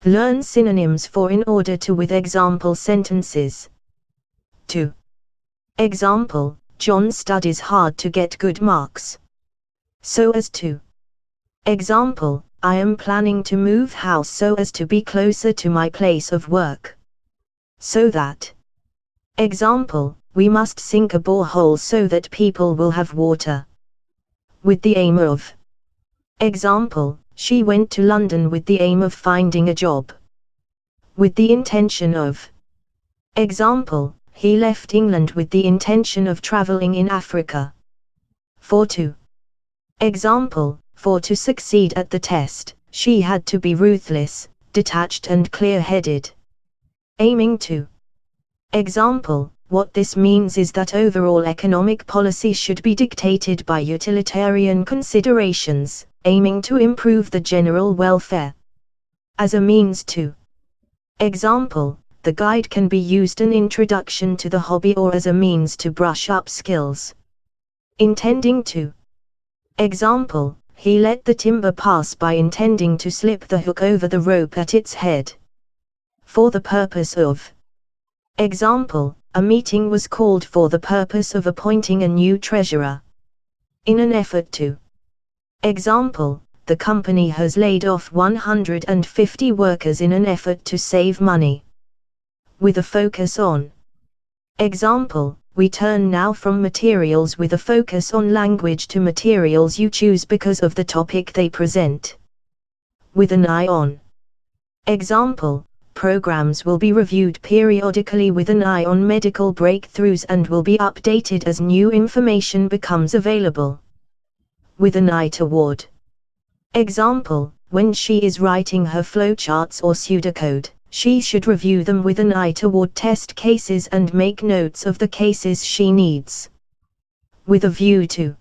Learn synonyms for in order to with example sentences. 2. Example, John studies hard to get good marks. So as to. Example, I am planning to move house so as to be closer to my place of work. So that. Example, we must sink a borehole so that people will have water. With the aim of. Example, she went to London with the aim of finding a job. With the intention of. Example, he left England with the intention of traveling in Africa. 4. Example, for to succeed at the test, she had to be ruthless, detached and clear-headed. Aiming to. Example, what this means is that overall economic policy should be dictated by utilitarian considerations, aiming to improve the general welfare. As a means to. Example, the guide can be used an introduction to the hobby or as a means to brush up skills. Intending to. Example, he let the timber pass by intending to slip the hook over the rope at its head. For the purpose of. Example, a meeting was called for the purpose of appointing a new treasurer. In an effort to. Example, the company has laid off 150 workers in an effort to save money. With a focus on. Example, we turn now from materials with a focus on language to materials you choose because of the topic they present. With an eye on. Example, programs will be reviewed periodically with an eye on medical breakthroughs and will be updated as new information becomes available. With an eye toward. Example, when she is writing her flowcharts or pseudocode, she should review them with an eye toward test cases and make notes of the cases she needs. With a view to.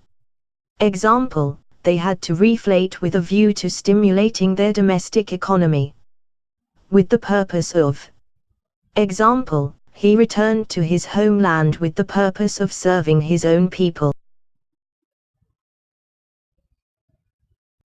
Example, they had to reflate with a view to stimulating their domestic economy. With the purpose of. Example, he returned to his homeland with the purpose of serving his own people.